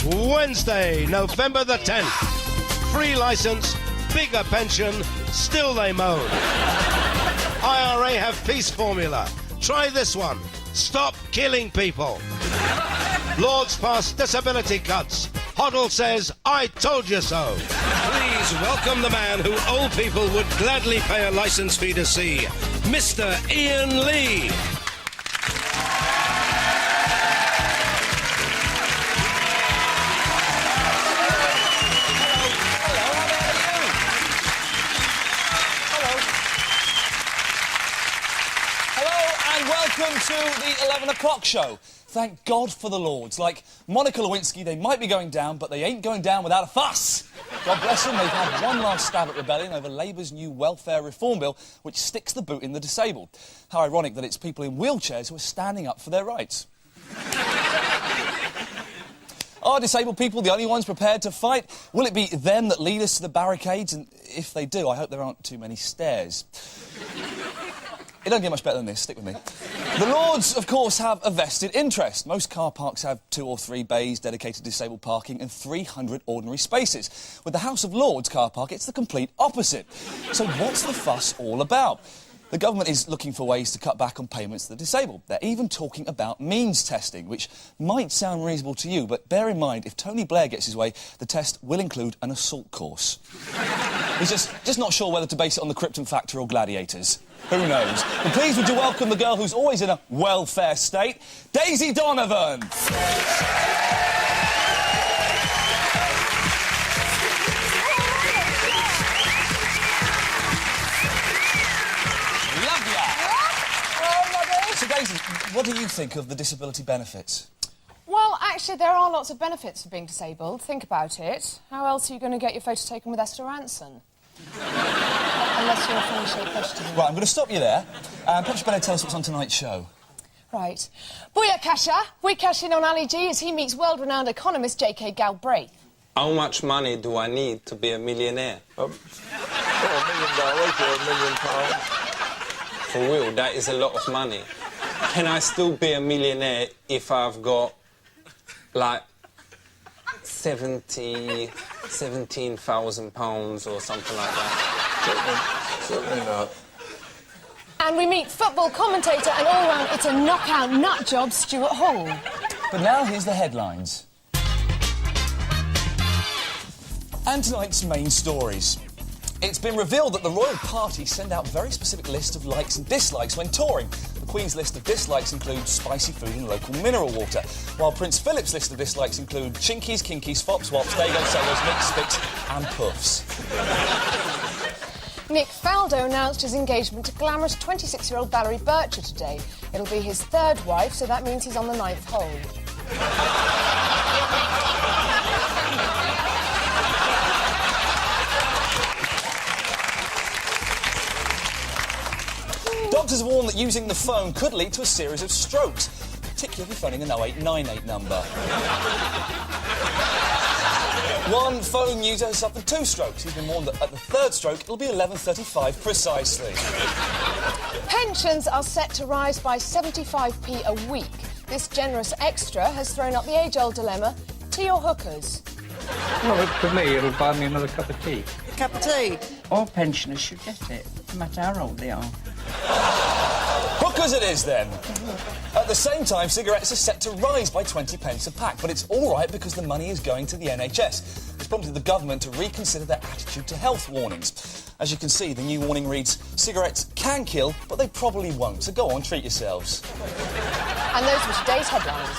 Wednesday, November the 10th. Free licence, bigger pension, still they moan. IRA have peace formula. Try this one. Stop killing people. Lords pass disability cuts. Hoddle says, I told you so. Please welcome the man who old people would gladly pay a licence fee to see, Mr. Iain Lee. Welcome to the 11 o'clock show. Thank God for the Lords. Like Monica Lewinsky, they might be going down, but they ain't going down without a fuss. God bless them, they've had one last stab at rebellion over Labour's new welfare reform bill, which sticks the boot in the disabled. How ironic that it's people in wheelchairs who are standing up for their rights. Are disabled people the only ones prepared to fight? Will it be them that lead us to the barricades? And if they do, I hope there aren't too many stairs. It don't get much better than this, stick with me. The Lords, of course, have a vested interest. Most car parks have 2 or 3 bays dedicated to disabled parking and 300 ordinary spaces. With the House of Lords car park, it's the complete opposite. So what's the fuss all about? The government is looking for ways to cut back on payments to the disabled. They're even talking about means testing, which might sound reasonable to you, but bear in mind, if Tony Blair gets his way, the test will include an assault course. He's just not sure whether to base it on the Krypton Factor or Gladiators. Who knows? But please would you welcome the girl who's always in a welfare state, Daisy Donovan. So, Daisy, what do you think of the disability benefits? Well, actually, there are lots of benefits for being disabled. Think about it. How else are you going to get your photo taken with Esther Ranson? Unless you're a funny-shaped vegetable. Right, I'm going to stop you there. Perhaps you better tell us what's on tonight's show. Right. Booyakasha! We cash in on Ali G as he meets world-renowned economist JK Galbraith. How much money do I need to be a millionaire? $1 million or £1 million. For real, that is a lot of money. Can I still be a millionaire if I've got, like, £17,000 or something like that? Certainly not. And we meet football commentator and all-round it's a knockout nut job, Stuart Hall. But now here's the headlines. And tonight's main stories. It's been revealed that the royal party send out very specific lists of likes and dislikes when touring. The Queen's list of dislikes includes spicy food and local mineral water, while Prince Philip's list of dislikes include chinkies, kinkies, fops, wops, dago, sailors, mixed sticks and puffs. Nick Faldo announced his engagement to glamorous 26-year-old Valerie Bircher today. It'll be his 3rd wife, so that means he's on the 9th hole. Doctors have warned that using the phone could lead to a series of strokes, particularly if you're phoning an 0898 number. One phone user has suffered 2 strokes. He's been warned that at the 3rd stroke, it'll be 11:35 precisely. Pensions are set to rise by 75p a week. This generous extra has thrown up the age-old dilemma, tea or hookers? Well, for me, it'll buy me another cup of tea. A cup of tea? All pensioners should get it, no matter how old they are. Hookers it is, then. At the same time, cigarettes are set to rise by 20p a pack, but it's all right because the money is going to the NHS. It's prompted the government to reconsider their attitude to health warnings. As you can see, the new warning reads, cigarettes can kill, but they probably won't, so go on, treat yourselves. And those were today's headlines.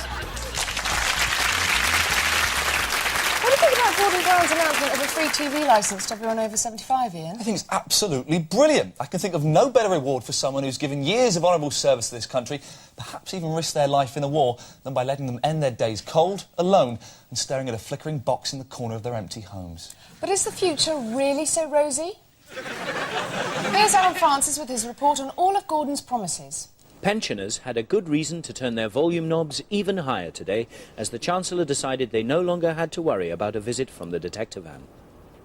What do you think about Gordon Brown's announcement of a free TV licence to everyone over 75, Iain? I think it's absolutely brilliant. I can think of no better reward for someone who's given years of honourable service to this country, perhaps even risked their life in a war, than by letting them end their days cold, alone, and staring at a flickering box in the corner of their empty homes. But is the future really so rosy? Here's Alan Francis with his report on all of Gordon's promises. Pensioners had a good reason to turn their volume knobs even higher today, as the Chancellor decided they no longer had to worry about a visit from the detector van.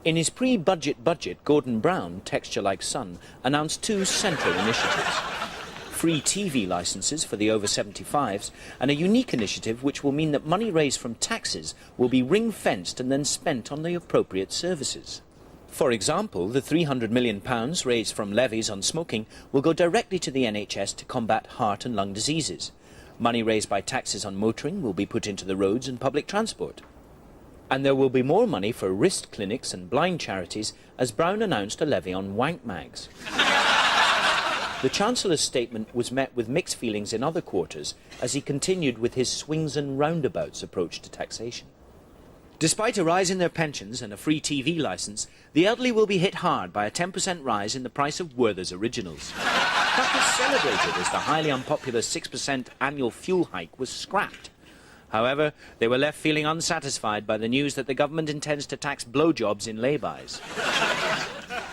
In his pre-budget budget, Gordon Brown, texture like sun, announced 2 central initiatives. free TV licences for the over-75s, and a unique initiative which will mean that money raised from taxes will be ring-fenced and then spent on the appropriate services. For example, the £300 million raised from levies on smoking will go directly to the NHS to combat heart and lung diseases. Money raised by taxes on motoring will be put into the roads and public transport. And there will be more money for wrist clinics and blind charities, as Brown announced a levy on wank mags. The Chancellor's statement was met with mixed feelings in other quarters as he continued with his swings and roundabouts approach to taxation. Despite a rise in their pensions and a free TV licence, the elderly will be hit hard by a 10% rise in the price of Werther's Originals. That was celebrated as the highly unpopular 6% annual fuel hike was scrapped. However, they were left feeling unsatisfied by the news that the government intends to tax blowjobs in lay-bys.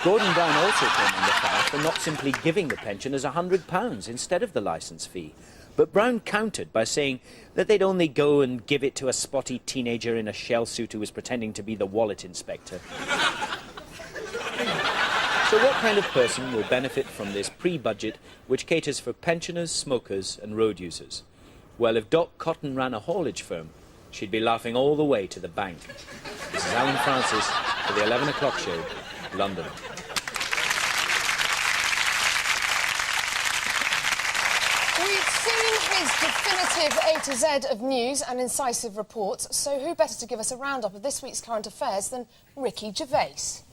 Gordon Brown also came under fire for not simply giving the pensioners £100 instead of the licence fee. But Brown countered by saying that they'd only go and give it to a spotty teenager in a shell suit who was pretending to be the wallet inspector. So what kind of person will benefit from this pre-budget which caters for pensioners, smokers and road users? Well, if Doc Cotton ran a haulage firm, she'd be laughing all the way to the bank. This is Alan Francis for the 11 o'clock show, London. We've seen his definitive A to Z of news and incisive reports, so who better to give us a roundup of this week's current affairs than Ricky Gervais?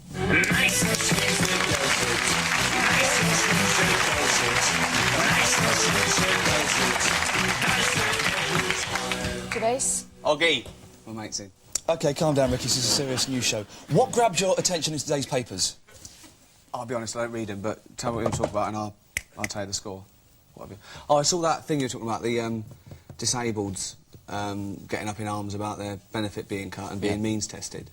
Gervais? Oggy. My mate's in. OK, calm down, Ricky. This is a serious news show. What grabbed your attention in today's papers? I'll be honest, I don't read them, but tell me what you're going to talk about and I'll tell you the score. Oh, I saw that thing you were talking about, the disableds getting up in arms about their benefit being cut and being means tested.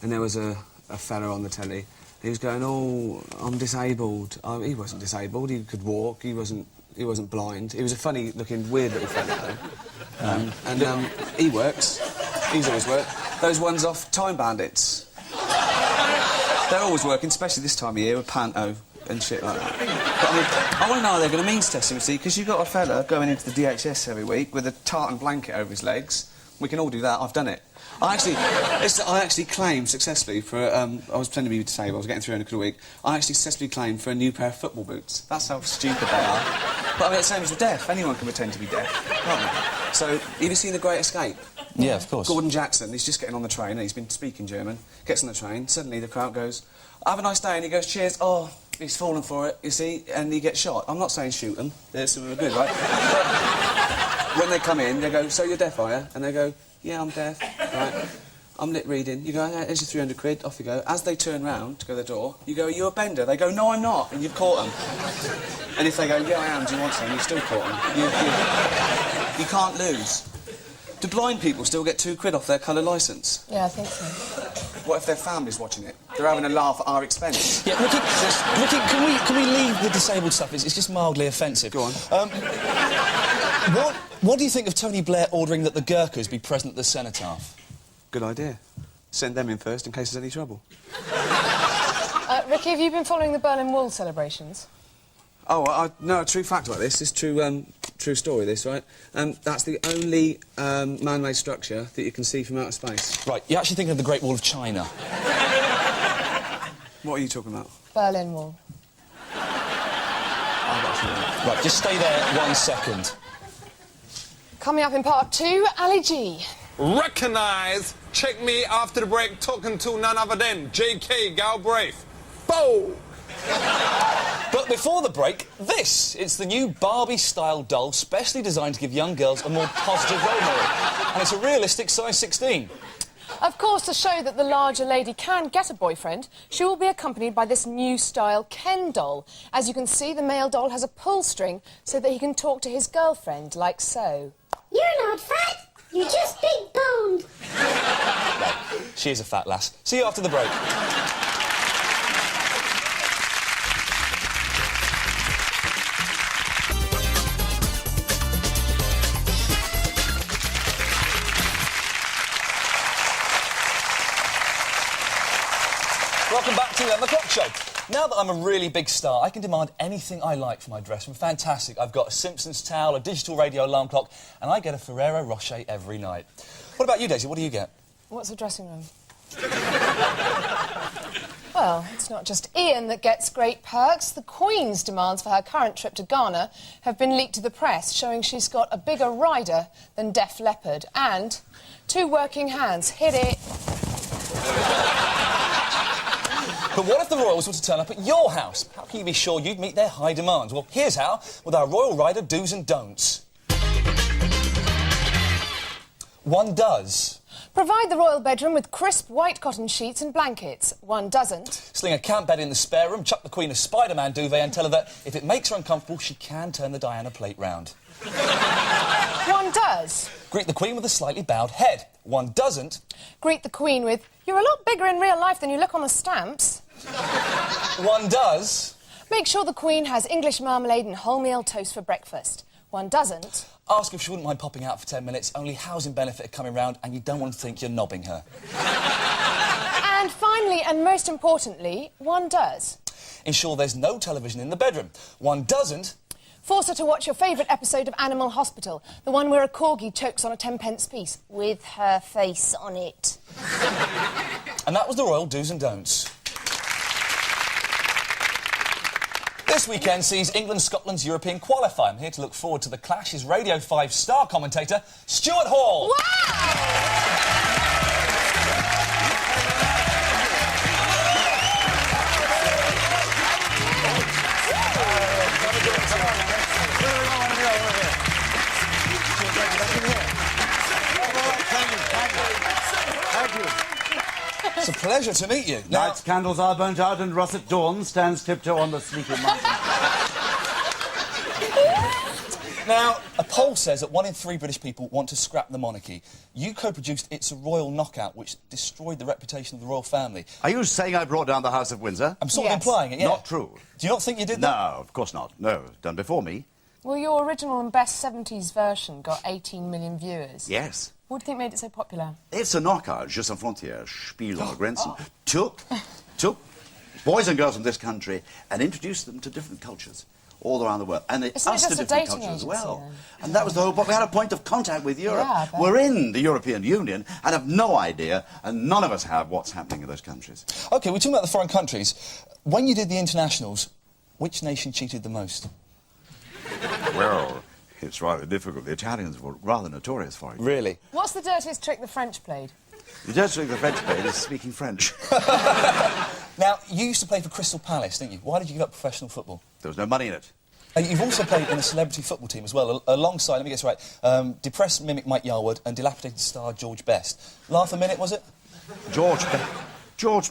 And there was a fella on the telly. He was going, "Oh, I'm disabled." He wasn't disabled. He could walk. He wasn't blind. He was a funny-looking, weird little fella, though. He works. He's always worked. Those ones off Time Bandits. They're always working, especially this time of year with Panto and shit like that. But, I mean, I want to know how they're going to means test him, see, because you've got a fella going into the DHS every week with a tartan blanket over his legs. We can all do that. I've done it. I actually claimed successfully for... I was pretending to be disabled. I was getting £300 a week. I actually successfully claimed for a new pair of football boots. That's how stupid they are. But I mean, the same as with deaf. Anyone can pretend to be deaf, can't they? So, have you seen The Great Escape? Yeah, of course. Gordon Jackson, he's just getting on the train and he's been speaking German, gets on the train, suddenly the crowd goes, "Have a nice day," and he goes, "Cheers." Oh, he's fallen for it, you see, and he gets shot. I'm not saying shoot them, they're some of them are good, right? But when they come in, they go, "So you're deaf, are you?" And they go, "Yeah, I'm deaf." Right? "I'm lip reading." You go, "Yeah, here's your £300, off you go." As they turn round to go to the door, you go, "Are you a bender?" They go, "No, I'm not," and you've caught them. And if they go, "Yeah, I am, do you want some?" You've still caught them. You can't lose. Do blind people still get £2 off their colour licence? Yeah, I think so. What if their family's watching it? They're having a laugh at our expense. Yeah, Ricky, can we leave the disabled stuff? It's just mildly offensive. Go on. What do you think of Tony Blair ordering that the Gurkhas be present at the cenotaph? Good idea. Send them in first in case there's any trouble. Ricky, have you been following the Berlin Wall celebrations? Oh, no, a true fact about this. It's true story, this, right? That's the only man-made structure that you can see from outer space. Right, you're actually thinking of the Great Wall of China. What are you talking about? Berlin Wall. Right, just stay there 1 second. Coming up in part 2, Ali G. Recognise, check me after the break, talking to none other than JK Galbraith. Boom! But before the break, it's the new Barbie-style doll specially designed to give young girls a more positive role model. And it's a realistic size 16. Of course, to show that the larger lady can get a boyfriend, she will be accompanied by this new style Ken doll. As you can see, the male doll has a pull string so that he can talk to his girlfriend, like so. "You're not fat, you're just big-boned." Right, she is a fat lass. See you after the break. Welcome back to the 11 o'clock show. Now that I'm a really big star, I can demand anything I like for my dress room. Fantastic. I've got a Simpsons towel, a digital radio alarm clock, and I get a Ferrero Rocher every night. What about you, Daisy? What do you get? What's a dressing room? Well, it's not just Iain that gets great perks. The Queen's demands for her current trip to Ghana have been leaked to the press, showing she's got a bigger rider than Def Leppard and 2 working hands. Hit it. But what if the royals were to turn up at your house? How can you be sure you'd meet their high demands? Well, here's how, with our Royal Rider do's and don'ts. 1 does. Provide the royal bedroom with crisp white cotton sheets and blankets. 1 doesn't. Sling a camp bed in the spare room, chuck the Queen a Spider-Man duvet and tell her that if it makes her uncomfortable, she can turn the Diana plate round. 1 does. Greet the Queen with a slightly bowed head. 1 doesn't. Greet the Queen with, "You're a lot bigger in real life than you look on the stamps." 1 does. Make sure the Queen has English marmalade and wholemeal toast for breakfast. 1 doesn't. Ask if she wouldn't mind popping out for 10 minutes, only housing benefit are coming round and you don't want to think you're knobbing her. And finally, and most importantly, 1 does. Ensure there's no television in the bedroom. 1 doesn't. Force her to watch your favourite episode of Animal Hospital, the one where a corgi chokes on a 10-pence piece, with her face on it. And that was the royal do's and don'ts. This weekend sees England-Scotland's European qualifier. I'm here to look forward to the clash is Radio 5 star commentator Stuart Hall. Wow! It's a pleasure to meet you. Night's candles are burnt out and russet dawn stands tiptoe on the sleeping mountain. Now, a poll says that 1 in 3 British people want to scrap the monarchy. You co-produced It's a Royal Knockout, which destroyed the reputation of the royal family. Are you saying I brought down the House of Windsor? I'm sort of implying it, yeah. Not true. Do you not think you did No, that? of course not. No, done before me. Well, your original and best 70s version got 18 million viewers. Yes. What do you think made it so popular? It's a knockout, just a frontier, Spiel or Grenzen. Took boys and girls from this country and introduced them to different cultures all around the world. And Isn't it us to just a different dating cultures as well. agency, And that was the whole point. We had a point of contact with Europe. Yeah, but... We're in the European Union and have no idea, and none of us have, what's happening in those countries. OK, we're talking about the foreign countries. When you did the internationals, which nation cheated the most? Well, it's rather difficult. The Italians were rather notorious for it. Really? What's the dirtiest trick the French played? The dirty trick the French played is speaking French. Now, you used to play for Crystal Palace, didn't you? Why did you give up professional football? There was no money in it. And you've also played in a celebrity football team as well, alongside, let me get this right, depressed mimic Mike Yarwood and dilapidated star George Best. Laugh a minute, was it? George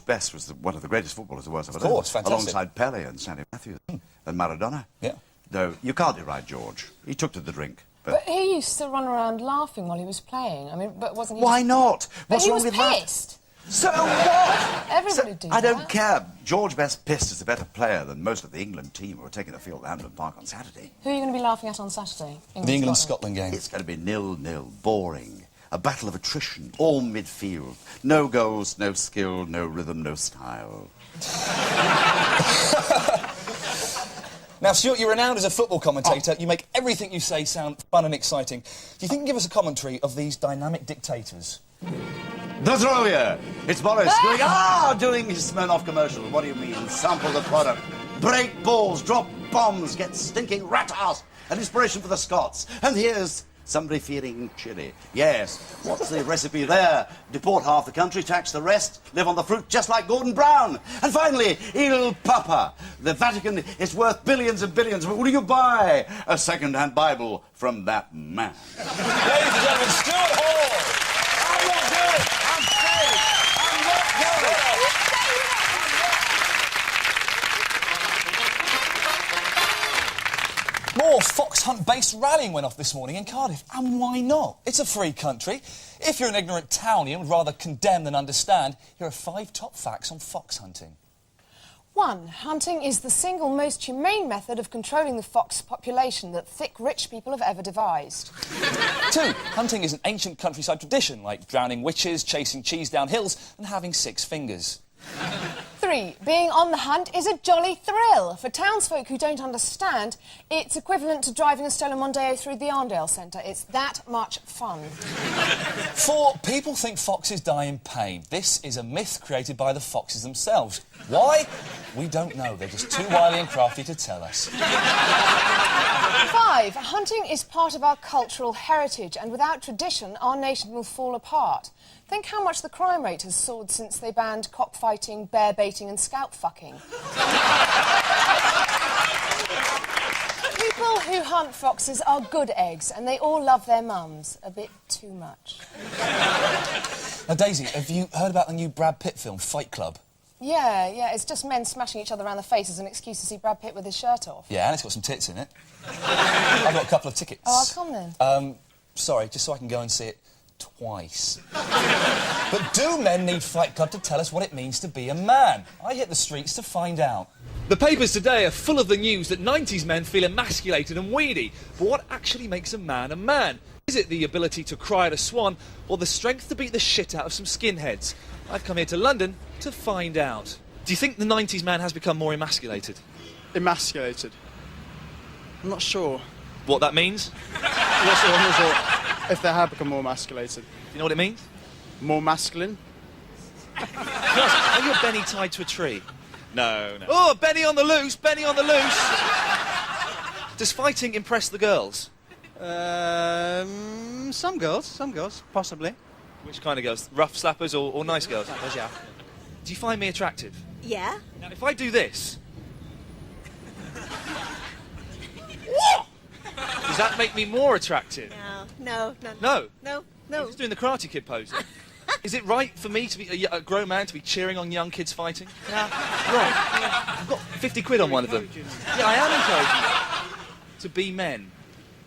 Best was one of the greatest footballers the world's ever lived. Of course, fantastic. Alongside Pele and Sandy Matthews and Maradona. Yeah. Though you can't deride George. He took to the drink. But he used to run around laughing while he was playing. I mean, but wasn't he... Why not? But What's he wrong was with pissed. that? So what? Everybody did I don't that. care. George Best Pissed is a better player than most of the England team who are taking the field at Hampden Park on Saturday. Who are you going to be laughing at on Saturday? The England-Scotland game. It's going to be 0-0, boring. A battle of attrition, all midfield. No goals, no skill, no rhythm, no style. Now, Stuart, you're renowned as a football commentator. You make everything you say sound fun and exciting. Do you think you can give us a commentary of these dynamic dictators? The throw here. It's Boris doing his Smirnoff commercial. What do you mean? Sample the product. Break balls, drop bombs, get stinking rat ass. An inspiration for the Scots. And here's somebody feeling chilly. Yes. What's the recipe there? Deport half the country, tax the rest, live on the fruit just like Gordon Brown. And finally, Il Papa. The Vatican is worth billions and billions. But will you buy a second-hand Bible from that man? Ladies and gentlemen, Stuart Hall! I'm not good! I'm safe! I'm not good! More fox hunt-based rallying went off this morning in Cardiff, and why not? It's a free country. If you're an ignorant townie and would rather condemn than understand, here are 5 top facts on fox hunting. 1. Hunting is the single most humane method of controlling the fox population that thick, rich people have ever devised. 2. Hunting is an ancient countryside tradition, like drowning witches, chasing cheese down hills, and having 6 fingers. 3. Being on the hunt is a jolly thrill. For townsfolk who don't understand, it's equivalent to driving a stolen Mondeo through the Arndale Centre. It's that much fun. 4. People think foxes die in pain. This is a myth created by the foxes themselves. Why? We don't know. They're just too wily and crafty to tell us. 5. Hunting is part of our cultural heritage, and without tradition, our nation will fall apart. Think how much the crime rate has soared since they banned cockfighting, bear baiting and scalp fucking. People who hunt foxes are good eggs, and they all love their mums. A bit too much. Now, Daisy, have you heard about the new Brad Pitt film, Fight Club? Yeah, it's just men smashing each other around the face as an excuse to see Brad Pitt with his shirt off. Yeah, and it's got some tits in it. I've got a couple of tickets. Oh, come then. Sorry, just so I can go and see it twice. But do men need Fight Club to tell us what it means to be a man? I hit the streets to find out. The papers today are full of the news that 90s men feel emasculated and weedy. But what actually makes a man a man? Is it the ability to cry at a swan, or the strength to beat the shit out of some skinheads? I've come here to London to find out. Do you think the 90s man has become more emasculated? Emasculated? I'm not sure. What that means? I'm not sure if they have become more emasculated. You know what it means? More masculine? Are you a Benny tied to a tree? No. Oh, Benny on the loose, Benny on the loose! Does fighting impress the girls? Some girls, possibly. Which kind of girls? Rough slappers or nice girls? Slappers, yeah. Do you find me attractive? Yeah. Now, if I do this... Does that make me more attractive? No. No? No. I'm just doing the Karate Kid pose. Is it right for me to be a grown man to be cheering on young kids fighting? No. Right. I've got 50 quid on one of them. Yeah, I am encouraging them to be men.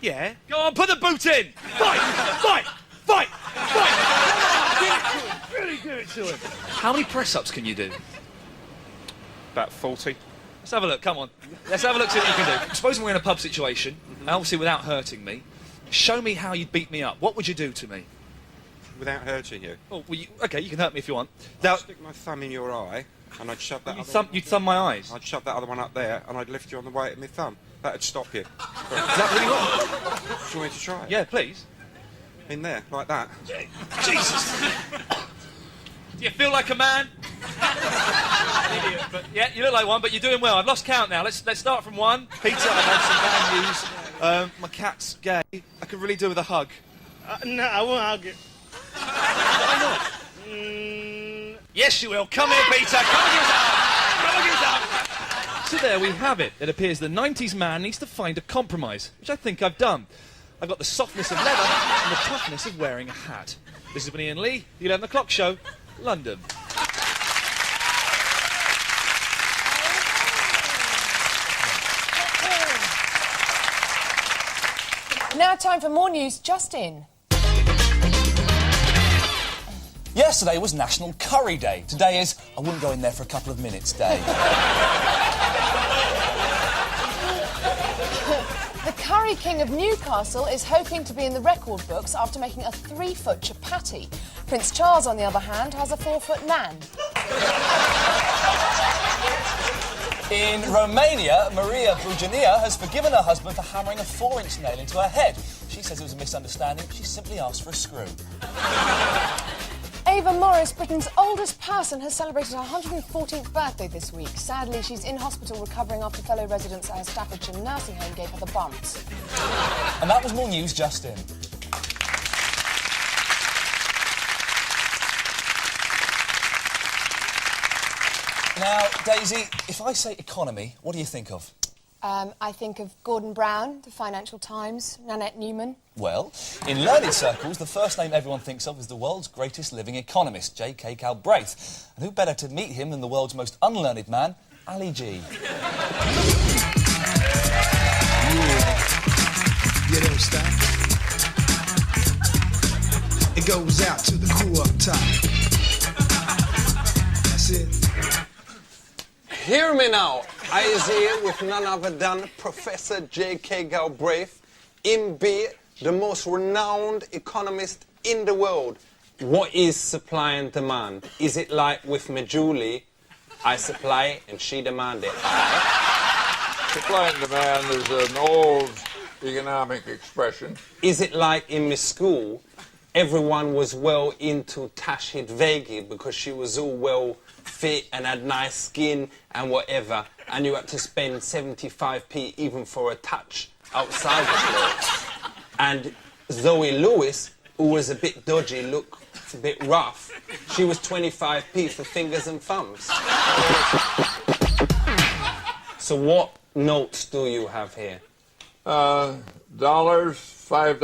Yeah. Go on, put the boot in! Fight! Fight! Fight! Fight! Come on, give it to him! Really give it to him! How many press-ups can you do? About 40. Let's have a look, come on. Let's have a look, see what you can do. Supposing we're in a pub situation, obviously without hurting me. Show me how you'd beat me up. What would you do to me? Without hurting you? Oh, well, OK, you can hurt me if you want. I'd stick my thumb in your eye, and I'd shove that You'd thumb my eyes? I'd shove that other one up there, and I'd lift you on the weight of my thumb. That'd stop you. Is that really what? Do you want me to try it? Yeah, please. In there, like that. Jesus! Do you feel like a man? Idiot, but yeah, you look like one, but you're doing well. I've lost count now. Let's start from 1. Peter, I've had some bad news. My cat's gay. I could really do with a hug. No, I won't hug it. Why not? Yes, you will. Come here, Peter. Come and give us a hug. Come and give us a hug. So there we have it. It appears the 90s man needs to find a compromise, which I think I've done. I've got the softness of leather and the toughness of wearing a hat. This has been Iain Lee, The 11 O'Clock Show, London. Now time for more news just in. Yesterday was National Curry Day. Today is I wouldn't go in there for a couple of minutes day. The Curry King of Newcastle is hoping to be in the record books after making a 3-foot chapati. Prince Charles, on the other hand, has a 4-foot man. In Romania, Maria Brujania has forgiven her husband for hammering a 4-inch nail into her head. She says it was a misunderstanding. She simply asked for a screw. Ava Morris, Britain's oldest person, has celebrated her 114th birthday this week. Sadly, she's in hospital recovering after fellow residents at her Staffordshire nursing home gave her the bumps. And that was more news just in. Now, Daisy, if I say economy, what do you think of? I think of Gordon Brown, the Financial Times, Nanette Newman. Well, in learned circles, the first name everyone thinks of is the world's greatest living economist, JK Galbraith. And who better to meet him than the world's most unlearned man, Ali G. You don't stop. It goes out to the crew up top. That's it. Hear me now. I is here with none other than Professor JK Galbraith, MB, the most renowned economist in the world. What is supply and demand? Is it like with me Julie, I supply it and she demand it. Supply and demand is an old economic expression. Is it like in my school, everyone was well into Tashhid Vegi because she was all well fit and had nice skin and whatever, and you had to spend 75p even for a touch outside the clothes. And Zoe Lewis, who was a bit dodgy, looked a bit rough, she was 25p for fingers and thumbs. So what notes do you have here? Dollars, $5,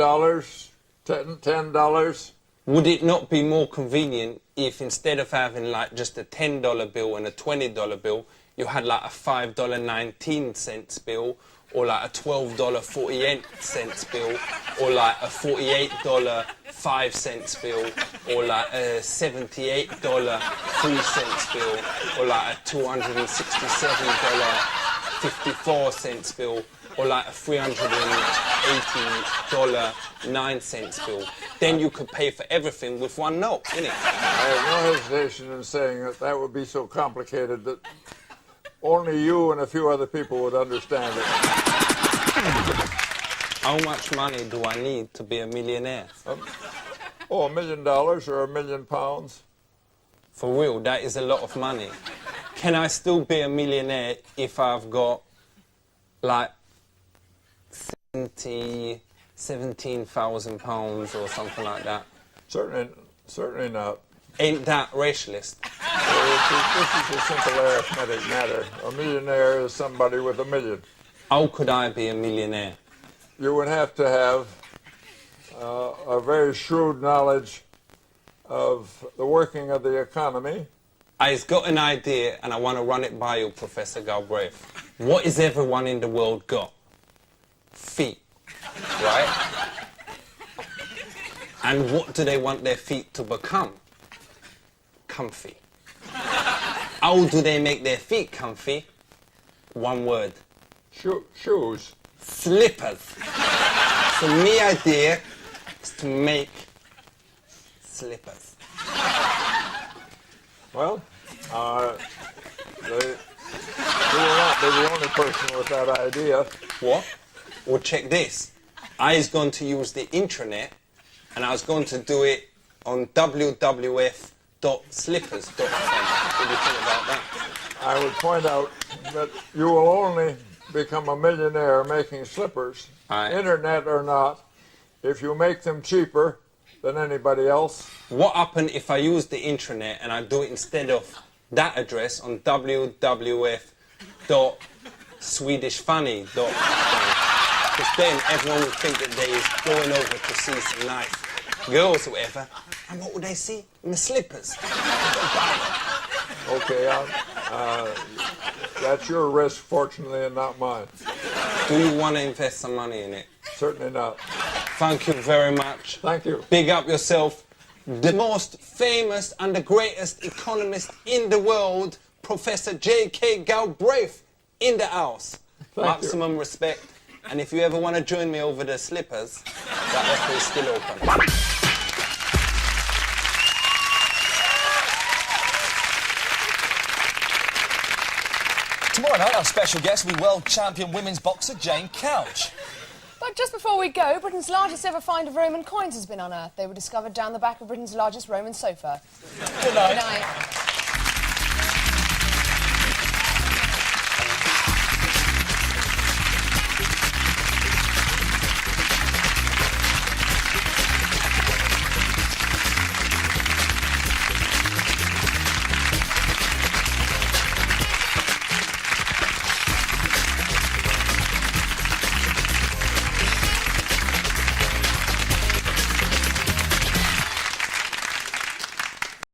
$10. Would it not be more convenient if instead of having like just a $10 bill and a $20 bill, you had like a $5.19 bill, or like a $12.48 bill, or like a $48.05 bill, or like a $78.03 bill, or like a $267.54 bill, or like a $380.09 bill. Then you could pay for everything with one note, innit? I have no hesitation in saying that that would be so complicated that only you and a few other people would understand it. How much money do I need to be a millionaire? $1 million or £1 million. For real, that is a lot of money. Can I still be a millionaire if I've got like £17,000 or something like that? Certainly not. Ain't that racialist? This is a simple arithmetic matter. A millionaire is somebody with $1 million. How could I be a millionaire? You would have to have a very shrewd knowledge of the working of the economy. I've got an idea and I want to run it by you, Professor Galbraith. What is everyone in the world got? Feet, right? And what do they want their feet to become? Comfy. How do they make their feet comfy? One word. Shoes. Slippers. So my idea is to make slippers. Well, you will not be the only person with that idea. What? Well, check this. I was going to use the intranet, and I was going to do it on wwf.slippers.com. What do you think about that? I would point out that you will only become a millionaire making slippers, internet or not, if you make them cheaper than anybody else. What happened if I use the intranet and I do it instead of that address on wwf.swedishfunny.com? Because then everyone would think that they is going over to see some nice girls or whatever. And what would they see? My slippers. Okay, that's your risk, fortunately, and not mine. Do you want to invest some money in it? Certainly not. Thank you very much. Thank you. Big up yourself. The most famous and the greatest economist in the world, Professor JK Galbraith, in the house. Maximum respect. And if you ever want to join me over the slippers, that offer is still open. Tomorrow night, our special guest will be world champion women's boxer Jane Couch. But just before we go, Britain's largest ever find of Roman coins has been unearthed. They were discovered down the back of Britain's largest Roman sofa. Good night. Good night.